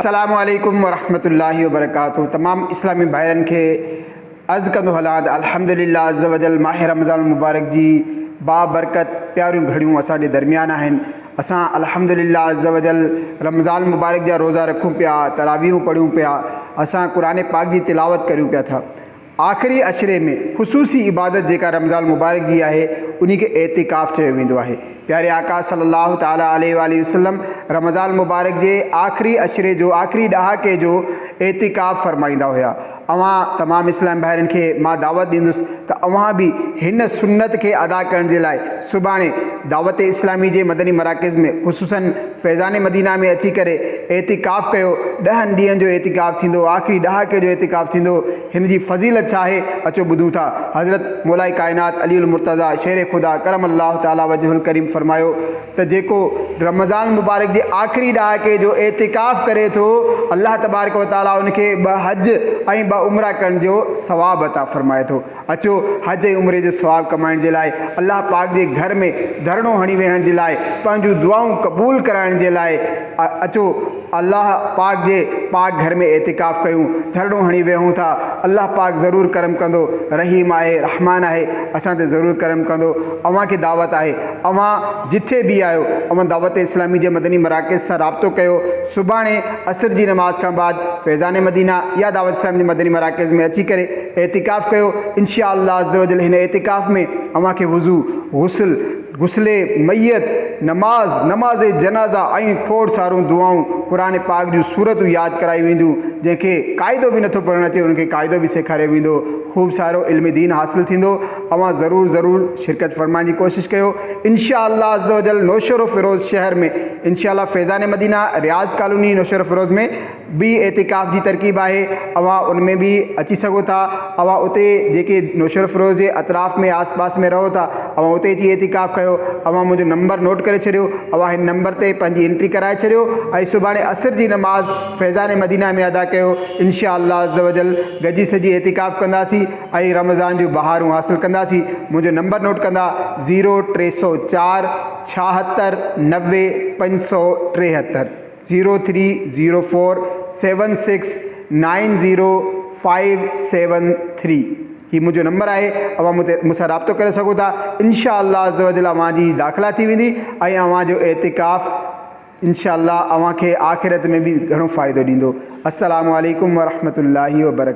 अस्सलामु अलैकुम वरहमतुल्लाहि वबरकातुहू। तमाम इस्लामी भाइरनि खे अर्ज़ कंदो हलां त अल्हम्दुलिल्लाह अज़्ज़ वजल माह रमज़ान मुबारक जी बाबरकत प्यारियूं घड़ियूं असांजे दरमियान आहिनि। असां अल्हम्दुलिल्लाह अज़्ज़ वजल रमज़ान मुबारक जा रोज़ा रखूं पिया, तरावीहूं पढ़ूं पिया, असां क़ुरान पाक जी तिलावत करियूं पिया था। आख़िरी अशरे में ख़ुसूसी इबादत जेका रमज़ान मुबारक जी आहे उन्ही खे एतिकाफ़ चयो वेंदो आहे। प्यारे आका सल्लल्लाहु ताला अलैहि वसल्लम रमज़ान मुबारक जे आख़िरी अशरे जो आख़िरी ॾहाके जो एतिकाफ़ फरमाईंदा हुआ। अवां तमाम इस्लाम भाइरनि खे मां दावत ॾींदुसि त अवां बि हिन सुन्नत खे अदा करण जे लाइ सुभाणे दावत इस्लामी जे मदनी मराकज़ में ख़ुसूसन फैज़ान मदीना में अची करे एतिकाफ़ कयो। 10 ॾींहंनि जो एतिकाफ़ थींदो, आख़िरी ॾहाके जो एतिकाफ़ थींदो। हिन जी फ़ज़ीलत छा आहे अचो ॿुधूं था। हज़रत मौला कायनात अलीउल मुर्तज़ा शेर ख़ुदा करम अल्लाह ताला वजहुल करीम फरमायो त जेको रमज़ान मुबारक जे आख़िरी ॾहाके जो एतिकाफ़ करे थो, अल्लाह तबारक व ताला उनखे 2 हज ऐं 2 उमरा करण जो सवाब अता फरमाए थो। अचो हज ऐं उमरे जो सवाब कमाइण जे लाइ, अल्लाह पाक जे घर में धरणो हणी वेहण जे लाइ, पंहिंजूं दुआऊं क़बूल कराइण जे लाइ अचो अल्लाह पाक जे पाक घर में एतिकाफ़ कयूं, धरणो हणी वेहूं था। अल्लाह पाक ज़रूरु करम कंदो, रहीम आहे, रहमान आहे, असां ते ज़रूरु करम कंदो। अव्हां खे दावत आहे, अव्हां जिथे बि आहियो अव्हां दावत इस्लामी जे मदनी मराकज़ सां राब्तो कयो। सुभाणे असर जी नमाज़ खां बाद फैज़ान मदीना या दावत इस्लामी जे मदनी मराकज़ में अची करे एतिकाफ़ कयो। इंशाअल्लाह अज़्ज़ वजल हिन एतिकाफ़ में अव्हां खे वुज़ू, गुस्ले मैयत, नमाज़ जनाज़ा ऐं खोड़ सारूं दुआऊं, क़ुरान पाक जूं सूरतूं यादि कराई वेंदियूं। जंहिंखे क़ाइदो बि नथो पढ़णु अचे उनखे क़ाइदो बि सेखारियो वेंदो। ख़ूब सारो इल्म दीन हासिल थींदो। अव्हां ज़रूरु शिरकत फरमाइण जी कोशिशि कयो। इंशाअल्लाह अज़्ज़ वजल नौशर फ़िरोज़ शहर में इंशाअल्लाह फैज़ान मदीना रियाज़ कॉलोनी नौशर फ़िरोज़ में भी एतिकाफ़ जी तरकीब आहे। अव्हां उनमें भी अची सघो था। अव्हां उते जेके नौशर फ़िरोज़ जे अतराफ़ में आस पास में रहो था, अव्हां उते अची एतिकाफ़ कयो। अव्हां मुंहिंजो नंबर नोट करे छॾियो, अव्हां हिन नंबर ते पंहिंजी एंट्री कराए छॾियो ऐं सुभाणे असर जी नमाज़ फैज़ान मदीना में अदा कयो। इंशाअल्लाह अज़्ज़ वजल गजी सजी एतिकाफ़ कंदासीं ऐं रमज़ान जूं बहारूं हासिल कंदासीं। मुंहिंजो नंबर नोट कंदा 0304 76 90 573 0304 76 90 573 ही मुंहिंजो नंबर आहे। अव्हां मूंसां राब्तो करे सघो था। इंशाअल्लाह अज़्ज़ वजल अव्हां जी दाख़िला थी वेंदी ऐं अव्हां जो एतिकाफ़ इंशाअल्लाह अव्हां खे आख़िरत में बि घणो फ़ाइदो ॾींदो। अस्सलामु अलैकुम वरहमतुल्लाहि वबरकातुहू।